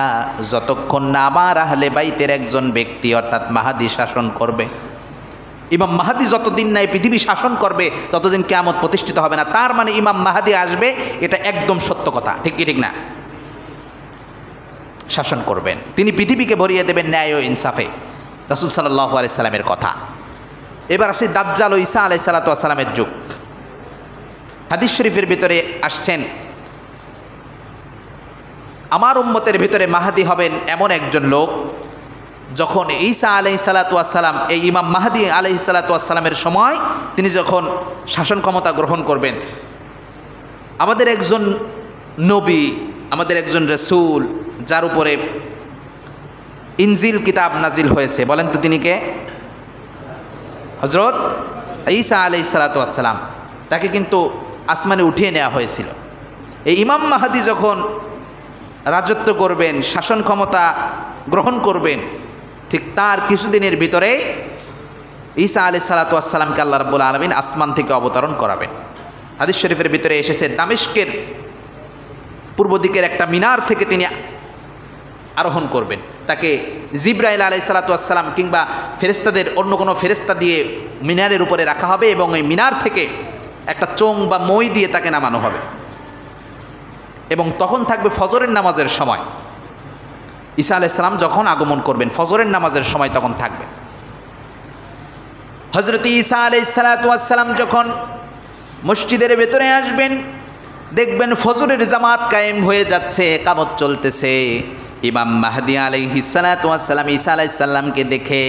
যতক্ষণ না আমার আহলে বাইতের একজন ব্যক্তি অর্থাৎ মাহাদি শাসন করবে। ইমাম মাহাদি যতদিন না এই পৃথিবী শাসন করবে ততদিন কিয়ামত প্রতিষ্ঠিত হবে না। তার মানে ইমাম মাহাদি আসবে, এটা একদম সত্য কথা, ঠিক কি ঠিক না? শাসন করবেন, তিনি পৃথিবীকে ভরিয়ে দেবেন ন্যায় ও ইনসাফে, রাসূল সাল্লাল্লাহু আলাইহি সাল্লামের কথা। এবার আসি দাজ্জাল ও ঈসা আলাইহিস সালাতু ওয়াস সালামের যুগ। হাদিস শরীফের ভিতরে আসছেন, আমার উম্মতের ভিতরে মাহাদি হবেন এমন একজন লোক, যখন ঈসা আলাইহিস সালাতু ওয়াস সালাম, এই ইমাম মাহাদি আলাইহিস সালাতু ওয়াস সালামের সময় তিনি যখন শাসন ক্ষমতা গ্রহণ করবেন, আমাদের একজন নবী, আমাদের একজন রাসূল, যার উপরে ইনজিল কিতাব নাজিল হয়েছে, বলেন তো তিনি কে? হযরত ঈসা আলাইহিস সালাতু ওয়াস সালাম। তাকে কিন্তু আসমানে উঠিয়ে নেওয়া হয়েছিল। এই ইমাম মাহাদি যখন রাজত্ব করবেন, শাসন ক্ষমতা গ্রহণ করবেন, ঠিক তার কিছুদিনের ভিতরে ঈসা আলাইহিস সালাতু ওয়াস সালামকে আল্লাহ রাব্বুল আলামিন আসমান থেকে অবতরণ করাবেন। হাদিস শরীফের ভিতরে এসেছে, দামেস্কের পূর্ব দিকের একটা মিনার থেকে তিনি আরোহণ করবেন। তাকে জিবরাইল আলাইহিস সালাতু ওয়াস সালাম কিংবা ফেরেশতাদের অন্য কোনো ফেরেশতা দিয়ে মিনারের উপরে রাখা হবে এবং ওই মিনার থেকে একটা চোং বা মই দিয়ে তাকে নামানো হবে এবং তখন থাকবে ফজরের নামাজের সময়। ঈসা আলাইহিস সালাম যখন আগমন করবেন ফজরের নামাজের সময় তখন থাকবে। হযরত ঈসা আলাইহিস সালাতু ওয়াস সালাম যখন মসজিদের ভেতরে আসবেন, দেখবেন ফজরের জামাত কায়েম হয়ে যাচ্ছে, ইকামত চলতেছে। ইমাম মাহদি আলাইহিস সালাতু ওয়াস সালাম ঈসা আলাইহিস সালামকে দেখে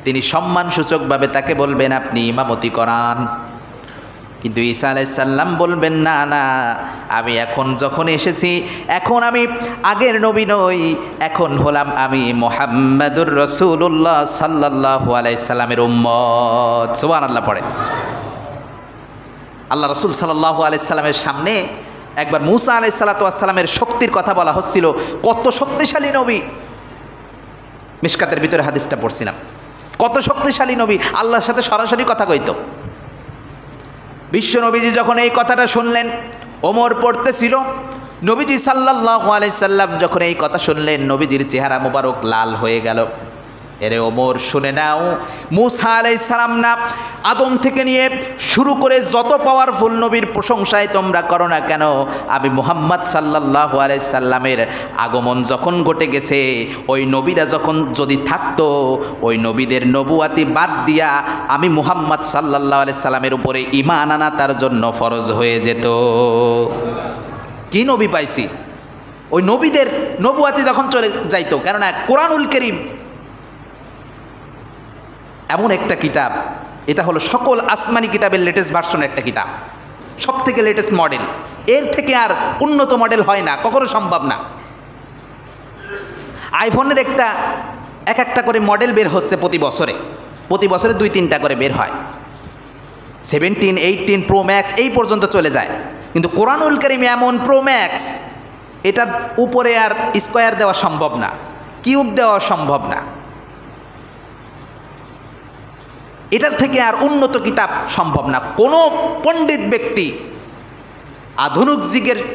তিনি সম্মানসূচকভাবে তাকে বলবেন, আপনি ইমামতি করান। কিন্তু ঈসা আলাইহিস সালাম বলবেন, না না, আমি এখন যখন এসেছি, এখন আমি আগের নবী নই, এখন হলাম আমি মুহাম্মাদুর রাসূলুল্লাহ সাল্লাল্লাহু আলাইহি সাল্লামের উম্মত। সুবহানাল্লাহ পড়ে। আল্লাহ রাসূল সাল্লাল্লাহু আলাইহি সাল্লামের সামনে একবার মূসা আলাইহিস সালাতু ওয়াস সালামের শক্তির কথা বলা হচ্ছিল, কত শক্তিশালী নবী। মিশকাতের ভিতরে হাদিসটা পড়ছিলাম, কত শক্তিশালী নবী, আল্লাহর সাথে সরাসরি কথা কইতো। বিশ্ব নবীজি যখন এই কথাটা শুনলেন, ওমর পড়তেছিল, নবীজি সাল্লাল্লাহু আলাইহি সাল্লাম যখন এই কথা শুনলেন, নবীজির চেহারা মোবারক লাল হয়ে গেল। এরে ওমর, শুনে নাও, মূসা আলাইহিস সালাম না, আদম থেকে নিয়ে শুরু করে যত পাওয়ারফুল নবীর প্রশংসায় তোমরা করো না কেন, আমি মুহাম্মদ সাল্লাল্লাহু আলাইহি সাল্লামের আগমন যখন ঘটে গেছে, ওই নবীরা যখন যদি থাকতো, ওই নবীদের নবুয়াতি বাদ দিয়া আমি মুহাম্মদ সাল্লাল্লাহু আলাইহি সাল্লামের উপরে ঈমান আনা তার জন্য ফরজ হয়ে যেত। কি নবী পাইছি, ওই নবীদের নবুয়াতি তখন চলে যাইতো। কেননা কোরআনুল কারীম এমন একটা কিতাব, এটা হলো সকল আসমানি কিতাবের লেটেস্ট ভার্সন একটা কিতাব, সব থেকে লেটেস্ট মডেল। এর থেকে আর উন্নত মডেল হয় না, কখনো সম্ভব না। আইফোনের এক একটা করে মডেল বের হচ্ছে প্রতি বছরে 2-3টা করে বের হয়। 17, 18 প্রো ম্যাক্স এই পর্যন্ত চলে যায়। কিন্তু কোরআনুল কারীম এমন প্রো ম্যাক্স, এটার উপরে আর স্কোয়ার দেওয়া সম্ভব না, কিউব দেওয়া সম্ভব না। এটার থেকে আর উন্নত কিতাব সম্ভব না। কোনো পণ্ডিত ব্যক্তি, আধুনিক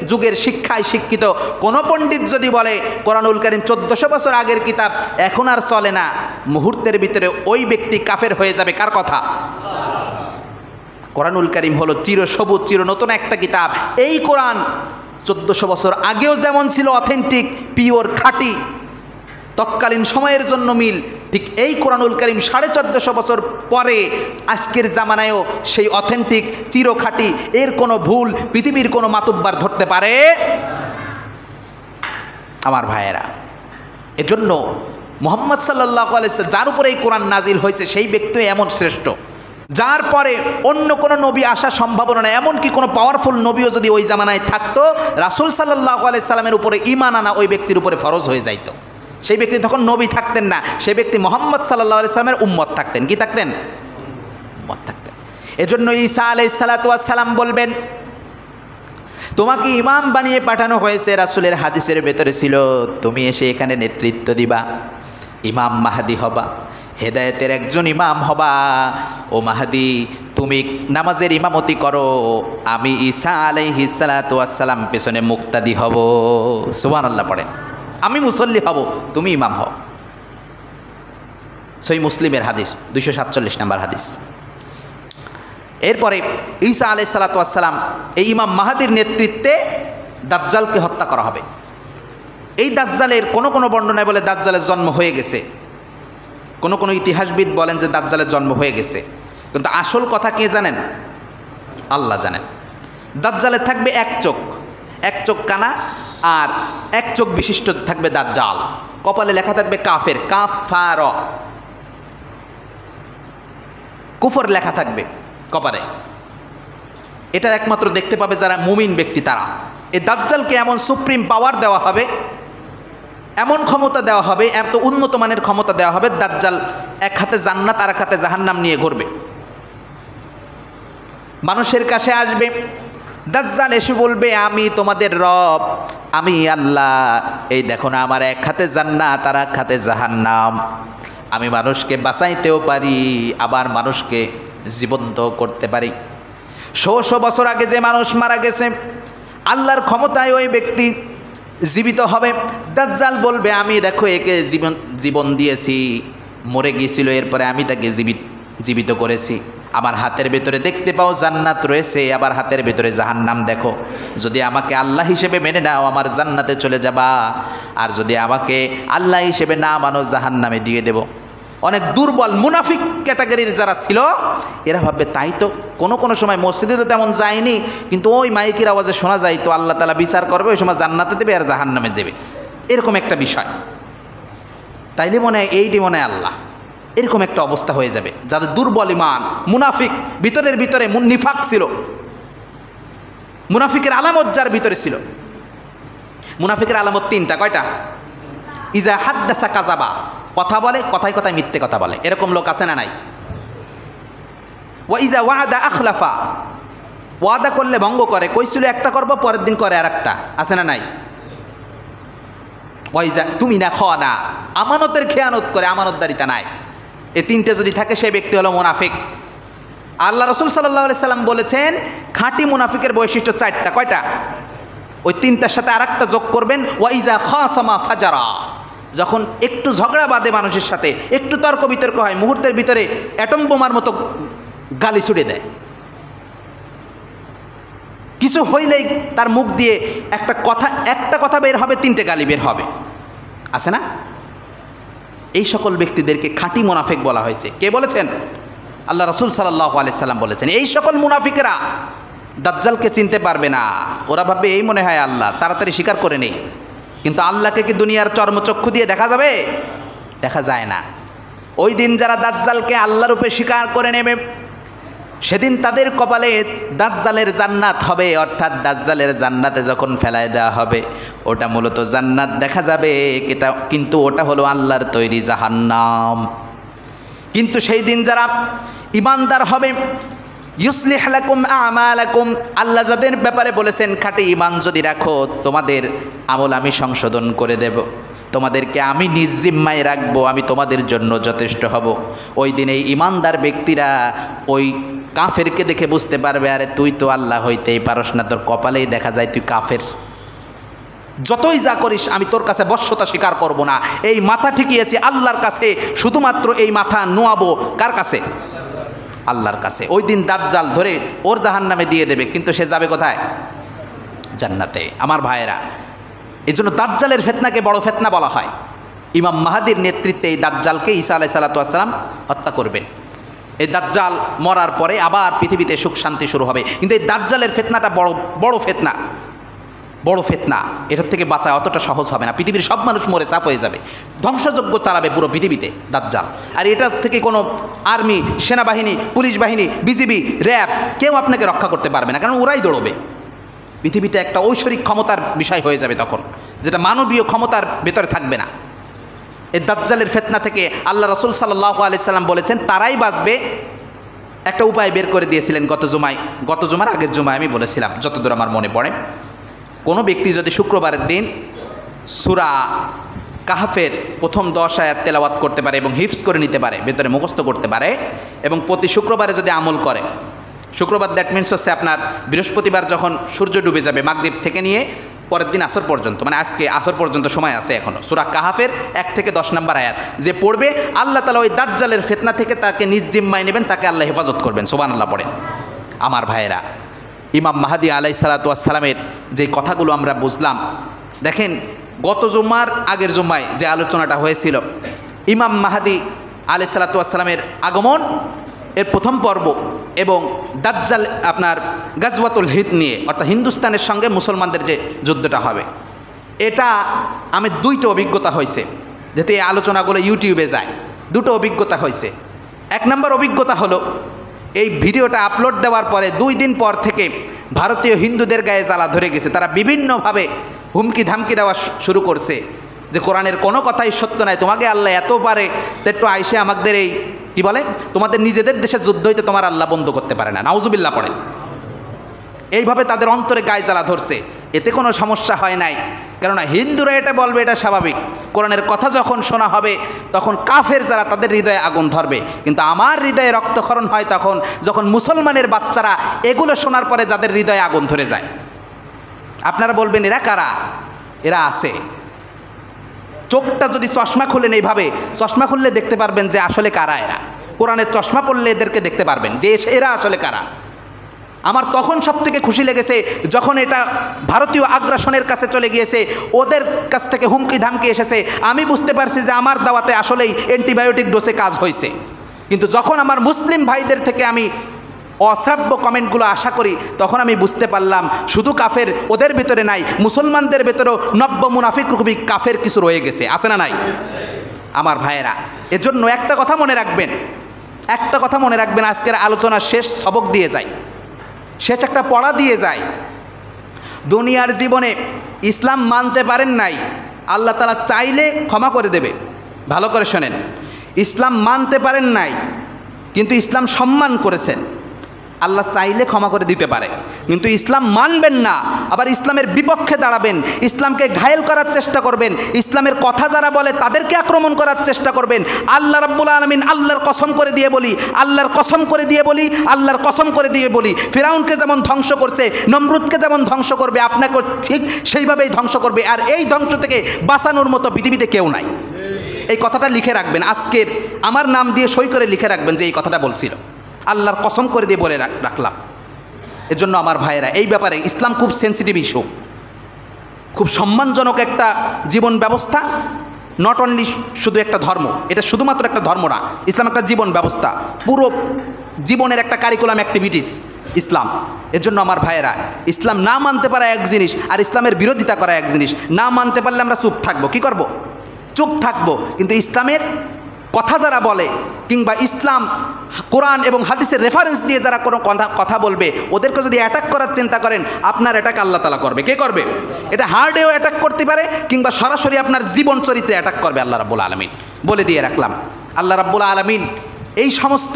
যুগের শিক্ষায় শিক্ষিত কোনো পণ্ডিত যদি বলে কোরআনুল কারীম 1400 বছর আগের কিতাব, এখন আর চলে না, মুহূর্তের ভিতরে ওই ব্যক্তি কাফের হয়ে যাবে। কার কথা? কোরআনুল কারীম হলো চিরসবুজ, চির নতুন একটা কিতাব। এই কোরআন 1400 বছর আগেও যেমন ছিল অথেন্টিক, পিওর, খাঁটি, তৎকালীন সময়ের জন্য মিল, ঠিক এই কোরআনুল কারীম 1450 বছর পরে আজকের জামানায়ও সেই অথেন্টিক, চিরখাঁটি, এর কোনো ভুল পৃথিবীর কোনো মাতুব্বার ধরতে পারে? আমার ভাইয়েরা, এজন্য মুহাম্মদ সাল্লাল্লাহু আলাইহি ওয়াসাল্লাম যার উপরে এই কোরআন নাজিল হয়েছে, সেই ব্যক্তি এমন শ্রেষ্ঠ, যার পরে অন্য কোনো নবী আসা সম্ভাবনা নেই। এমনকি কোনো পাওয়ারফুল নবীও যদি ওই জামানায় থাকতো, রাসূল সাল্লাল্লাহু আলাইহি সাল্লামের উপরে ঈমান আনা ওই ব্যক্তির উপরে ফরজ হয়ে যাইত। সেই ব্যক্তি তখন নবী থাকতেন না, সেই ব্যক্তি মুহাম্মদ সাল্লাল্লাহু আলাইহি সাল্লামের উম্মত থাকতেন। কি থাকতেন? উম্মত থাকতেন। এজন্য ঈসা আলাইহিস সালাতু ওয়াস সালাম বলবেন, তোমাকে ইমাম বানিয়ে পাঠানো হয়েছে। রাসূলের হাদিসের ভেতরে ছিল, তুমি এসে এখানে নেতৃত্ব দিবা, ইমাম মাহদি হবা। হেদায়েতের একজন ইমাম হবা। ও মাহদি, তুমি নামাজের ইমামতি করো, আমি ঈসা আলাইহিস সালাতু ওয়াস সালাম পেছনে মুক্তাদি হব। সুবহানাল্লাহ পড়েন। আমি মুসল্লি হব, তুমি ইমাম হও। সহিহ মুসলিমের হাদিস, 247 নম্বর হাদিস। এরপরে ঈসা আলাইহিস সালাতু ওয়াস সালাম, এই ইমাম মাহদির নেতৃত্বে দাজ্জালকে হত্যা করা হবে। এই দাজ্জালের কোনো বর্ণনায় বলে দাজ্জালের জন্ম হয়ে গেছে, কোনো ইতিহাসবিদ বলেন যে দাজ্জালের জন্ম হয়ে গেছে, কিন্তু আসল কথা কে জানেন? আল্লাহ জানেন। দাজ্জালের থাকবে এক চোখ কানা, আর এক চোখ বিশিষ্ট থাকবে দাজ্জাল। কপালে লেখা থাকবে কাফের, কাফার, কুফর লেখা থাকবে কপালে। এটা একমাত্র দেখতে পাবে যারা মুমিন ব্যক্তি তারা। এই দাজ্জালকে এমন সুপ্রিম পাওয়ার দেওয়া হবে, এমন ক্ষমতা দেওয়া হবে, এত উন্নত মানের ক্ষমতা দেওয়া হবে, দাজ্জাল এক হাতে জান্নাত আর এক হাতে জাহান্নাম নিয়ে ঘুরবে। মানুষের কাছে আসবে দাজ্জাল, এসে বলবে আমি তোমাদের রব, আমি আল্লাহ, এই দেখো না আমার এক হাতে জান্নাত আর এক হাতে জাহান্নাম, আমি মানুষকে বাঁচাইতেও পারি, আবার মানুষকে জীবন্ত করতে পারি। শো বছর আগে যে মানুষ মারা গেছে, আল্লাহর ক্ষমতায় ওই ব্যক্তি জীবিত হবে। দাজ্জাল বলবে আমি দেখো একে জীবন দিয়েছি, মরে গিয়েছিল, এরপরে আমি তাকে জীবিত করেছি। আমার হাতের ভেতরে দেখতে পাও জান্নাত রয়েছে, আবার হাতের ভেতরে জাহান্নাম দেখো। যদি আমাকে আল্লাহ হিসেবে মেনে নাও আমার জান্নাতে চলে যাবা, আর যদি আমাকে আল্লাহ হিসেবে না মানো জাহান্নামে দিয়ে দেব। অনেক দুর্বল মুনাফিক ক্যাটাগরির যারা ছিল এরা ভাববে তাই তো, কোনো সময় মসজিদে তো তেমন যায়নি, কিন্তু ওই মাইকের আওয়াজে শোনা যায় তো আল্লাহ তাআলা বিচার করবে, ওই সময় জান্নাতে দেবে আর জাহান্নামে দেবে, এরকম একটা বিষয়। তাইলে মনে হয় এইটি মনে হয় আল্লাহ, এরকম একটা অবস্থা হয়ে যাবে। যাদের দুর্বল ঈমান, মুনাফিক, ভিতরে নিফাক ছিল, মুনাফিকের আলামত যার ভিতরে ছিল। মুনাফিকের আলামত তিনটা, কয়টা? ইজা হাদ্দাসা কাযাবা, কথা বলে, কথায় মিথ্যে কথা বলে, এরকম লোক আছে না নাই? ওয়া ইজা ওয়াদা আখলাফা, ওয়াদা করলে ভঙ্গ করে, কইছিল একটা করবো পরের দিন করে আর একটা, আছে না নাই? ওয়া ইজা তুমি না খাওয়ানা, আমানতের খেয়ানত করে, আমানতদারিতা নাই। এই তিনটে যদি থাকে সে ব্যক্তি হলো মুনাফিক। আল্লাহ রাসূল সাল্লাল্লাহু আলাইহি সাল্লাম বলেছেন খাঁটি মুনাফিকের বৈশিষ্ট্য চারটা, কয়টা? ওই তিনটার সাথে আরেকটা যোগ করবেন, ওয়া ইজা খাসামা ফাজারা, যখন একটু ঝগড়া বাঁধে মানুষের সাথে, একটু তর্ক বিতর্ক হয়, মুহূর্তের ভিতরে অ্যাটম বোমার মতো গালি ছুড়ে দেয়। কিছু হইলেই তার মুখ দিয়ে একটা কথা বের হবে, তিনটে গালি বের হবে, আছে না? এই সকল ব্যক্তিদেরকে খাঁটি মুনাফিক বলা হয়েছে। কে বলেছেন? আল্লাহ রাসূল সাল্লাল্লাহু আলাইহি সাল্লাম বলেছেন এই সকল মুনাফিকেরা দাজ্জালকে চিনতে পারবে না। ওরা ভাববে এই মনে হয় আল্লাহ, তাড়াতাড়ি স্বীকার করে নেই। কিন্তু আল্লাহকে কি দুনিয়ার চর্মচক্ষু দিয়ে দেখা যাবে? দেখা যায় না। ওই দিন যারা দাজ্জালকে আল্লাহর রূপে স্বীকার করে নেবে, সেদিন তাদের কপালে দাজ্জালের জান্নাত হবে, অর্থাৎ দাজ্জালের জান্নাতে যখন ফেলায় দেওয়া হবে, ওটা মূলত জান্নাত দেখা যাবে, কিন্তু ওটা হলো আল্লাহর তৈরি জাহান্নাম। কিন্তু সেই দিন যারা ঈমানদার হবে, ইউসলিহ লাকুম আমালাকুম, আল্লাহ যাদের ব্যাপারে বলেছেন খাঁটি ঈমান যদি রাখো তোমাদের আমল আমি সংশোধন করে দেব, তোমাদেরকে আমি নিজ জিম্মায় রাখবো, আমি তোমাদের জন্য যথেষ্ট হব। ওই দিন এই ঈমানদার ব্যক্তিরা ওই কাফেরকে দেখে বুঝতে পারবে, আরে তুই তো আল্লাহ হইতেই পারস না, তোর কপালেই দেখা যায় তুই কাফের, যতই যা করিস আমি তোর কাছে বশ্যতা স্বীকার করব না। এই মাথা ঠেকিয়েছি আল্লাহর কাছে, শুধুমাত্র এই মাথা নোয়াবো কার কাছে? আল্লাহর কাছে। ওই দিন দাজ্জাল ধরে ওর জাহান্নামে দিয়ে দেবে, কিন্তু সে যাবে কোথায়? জান্নাতে। আমার ভাইয়েরা, এই জন্য দাজ্জালের ফিতনাকে বড় ফিতনা বলা হয়। ইমাম মাহদির নেতৃত্বে এই দাজ্জালকে ঈসা আলাইহিস সালাতু ওয়াস সালাম হত্যা করবেন। এই দাজ্জাল মরার পরে আবার পৃথিবীতে সুখ শান্তি শুরু হবে। কিন্তু এই দাজ্জালের ফিতনাটা বড় ফিতনা, এটার থেকে বাঁচা অতটা সহজ হবে না। পৃথিবীর সব মানুষ মরে চাপ হয়ে যাবে, ধ্বংসযজ্ঞ চালাবে পুরো পৃথিবীতে দাজ্জাল। আর এটার থেকে কোনো আর্মি, সেনাবাহিনী, পুলিশ বাহিনী, বিজিবি, র্যাব কেউ আপনাকে রক্ষা করতে পারবে না, কারণ ওরাই দৌড়বে। পৃথিবীতে একটা ঐশ্বরিক ক্ষমতার বিষয় হয়ে যাবে তখন, যেটা মানবীয় ক্ষমতার ভেতরে থাকবে না। এই দাজ্জালের ফিতনা থেকে আল্লাহ রাসূল সাল্লাল্লাহু আলাইহি সাল্লাম বলেছেন তারাই বাঁচবে। একটা উপায় বের করে দিয়েছিলেন গত জুমার আগের জুমায় আমি বলেছিলাম, যতদূর আমার মনে পড়ে। কোনো ব্যক্তি যদি শুক্রবারের দিন সূরা কাহাফের প্রথম 10 আয়াত তেলাওয়াত করতে পারে এবং হিফজ করে নিতে পারে, ভেতরে মুখস্থ করতে পারে, এবং প্রতি শুক্রবারে যদি আমল করে, শুক্রবার দ্যাট মিনস হচ্ছে আপনার বৃহস্পতিবার যখন সূর্য ডুবে যাবে মাগরিব থেকে নিয়ে পরের দিন আসর পর্যন্ত, মানে আজকে আসর পর্যন্ত সময় আছে এখনও, সূরা কাহাফের 1 থেকে 10 নম্বর আয়াত যে পড়বে আল্লাহ তাআলা ওই দাজ্জালের ফিতনা থেকে তাকে নিজ জিম্মায় নেবেন, তাকে আল্লাহ হেফাজত করবেন। সুবহানাল্লাহ পড়ে। আমার ভাইয়েরা, ইমাম মাহদী আলাইহিস সালাতু ওয়াস সালামের যে কথাগুলো আমরা বুঝলাম, দেখেন গত জুম্মার আগের জুম্মায় যে আলোচনাটা হয়েছিল ইমাম মাহদী আলাইহিস সালাতু ওয়াস সালামের আগমন এর প্রথম পর্ব এবং দাজ্জাল আপনার গাজওয়াতুল হিন্দ নিয়ে, অর্থাৎ হিন্দুস্তানের সঙ্গে মুসলমানদের যে যুদ্ধটা হবে, এটা আমি 2টা অভিজ্ঞতা হয়েছে, যেহেতু এই আলোচনাগুলো ইউটিউবে যায়, 2টো অভিজ্ঞতা হয়েছে। 1 নম্বর অভিজ্ঞতা হলো এই ভিডিওটা আপলোড দেওয়ার পরে 2 দিন পর থেকে ভারতীয় হিন্দুদের গায়ে জ্বালা ধরে গেছে, তারা বিভিন্নভাবে হুমকি ধামকি দেওয়া শুরু করছে যে কোরআনের কোনো কথাই সত্য নয়, তোমাকে আল্লাহ এত পারে তো একটু আইসে আমাদের এই কি বলে তোমাদের নিজেদের দেশে যুদ্ধ হইতে তোমার আল্লাহ বন্ধ করতে পারে না, নাউজুবিল্লাহ পড়ে। এইভাবে তাদের অন্তরে গায়ে জ্বালা ধরছে, এতে কোনো সমস্যা হয় নাই, কেননা হিন্দুরা এটা বলবে এটা স্বাভাবিক, কোরআনের কথা যখন শোনা হবে তখন কাফের যারা তাদের হৃদয়ে আগুন ধরবে, কিন্তু আমার হৃদয়ে রক্তক্ষরণ হয় তখন যখন মুসলমানের বাচ্চারা এগুলো শোনার পরে যাদের হৃদয়ে আগুন ধরে যায়। আপনারা বলবেন এরা কারা? এরা আছে, চোখটা যদি চশমা খুলেন এইভাবে চশমা খুললে দেখতে পারবেন যে আসলে কারা এরা, কোরআনের চশমা পড়লে এদেরকে দেখতে পারবেন যে এরা আসলে কারা। আমার তখন সবথেকে খুশি লেগেছে যখন এটা ভারতীয় আগ্রাসনের কাছে চলে গিয়েছে, ওদের কাছ থেকে হুমকি ধামকি এসেছে, আমি বুঝতে পারছি যে আমার দাওয়াতে আসলেই অ্যান্টিবায়োটিক ডোজে কাজ হয়েছে। কিন্তু যখন আমার মুসলিম ভাইদের থেকে আমি অশ্রাব্য কমেন্টগুলো আশা করি, তখন আমি বুঝতে পারলাম শুধু কাফের ওদের ভিতরে নাই, মুসলমানদের ভেতরেও নব্য মুনাফিক রূপী কাফের কিছু রয়ে গেছে, আছে না নাই? আমার ভাইয়েরা, এজন্য একটা কথা মনে রাখবেন, একটা কথা মনে রাখবেন, আজকের আলোচনার শেষ সবক দিয়ে যায়, শেষ একটা পড়া দিয়ে যায়। দুনিয়ার জীবনে ইসলাম মানতে পারেন নাই, আল্লাহ তাআলা চাইলে ক্ষমা করে দেবে। ভালো করে শোনেন, ইসলাম মানতে পারেন নাই কিন্তু ইসলাম সম্মান করেছেন, আল্লাহ চাইলে ক্ষমা করে দিতে পারে। কিন্তু ইসলাম মানবেন না, আবার ইসলামের বিপক্ষে দাঁড়াবেন, ইসলামকে ঘায়েল করার চেষ্টা করবেন, ইসলামের কথা যারা বলে তাদেরকে আক্রমণ করার চেষ্টা করবেন। আল্লাহ রাব্বুল আলামিন আল্লাহর কসম করে দিয়ে বলি, আল্লাহর কসম করে দিয়ে বলি, আল্লাহর কসম করে দিয়ে বলি, ফিরাউনকে যেমন ধ্বংস করছে, নমরুদকে যেমন ধ্বংস করবে, আপনাকে ঠিক সেইভাবেই ধ্বংস করবে। আর এই ধ্বংস থেকে বাঁচানোর মতো পৃথিবীতে কেউ নাই। এই কথাটা লিখে রাখবেন, আজকের আমার নাম দিয়ে সই করে লিখে রাখবেন যে এই কথাটা বলছিল, আল্লাহর কসম করে দিয়ে বলে রাখলাম। এজন্য আমার ভাইয়েরা, এই ব্যাপারে ইসলাম খুব সেন্সিটিভ ইস্যু, খুব সম্মানজনক একটা জীবন ব্যবস্থা, নট অনলি শুধু একটা ধর্ম, এটা শুধুমাত্র একটা ধর্ম না, ইসলাম একটা জীবন ব্যবস্থা, পুরো জীবনের একটা কারিকুলাম অ্যাক্টিভিটিস ইসলাম। এজন্য আমার ভাইয়েরা, ইসলাম না মানতে পারা এক জিনিস আর ইসলামের বিরোধিতা করা এক জিনিস। না মানতে পারলে আমরা চুপ থাকবো, কি করব? চুপ থাকবো। কিন্তু ইসলামের কথা যারা বলে কিংবা ইসলাম কোরআন এবং হাদিসের রেফারেন্স দিয়ে যারা কোনো কথা বলবে, ওদেরকে যদি অ্যাটাক করার চিন্তা করেন, আপনার অ্যাটাক আল্লাহ তাআলা করবে। কে করবে? এটা হার্ডেও অ্যাটাক করতে পারে কিংবা সরাসরি আপনার জীবন চরিত্রে অ্যাটাক করবে আল্লাহ রাব্বুল আলামিন। বলে দিয়ে রাখলাম, আল্লাহ রাব্বুল আলামিন এই সমস্ত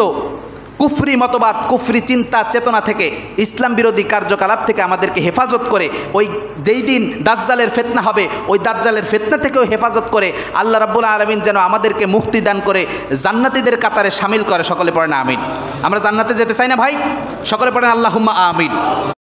কুফরি মতবাদ, কুফরি চিন্তা চেতনা থেকে, ইসলাম বিরোধী কার্যকলাপ থেকে আমাদেরকে হেফাজত করে, ওই যেই দিন দাজ্জালের ফিতনা হবে ওই দাজ্জালের ফিতনা থেকেও হেফাজত করে আল্লাহ রাব্বুল আলামিন যেন আমাদেরকে মুক্তি দান করে জান্নাতীদের কাতারে শামিল করে। সকলে পড়েন আমিন। আমরা জান্নাতে যেতে চাই না ভাই? সকলে পড়েন আল্লাহুম্মা আমিন।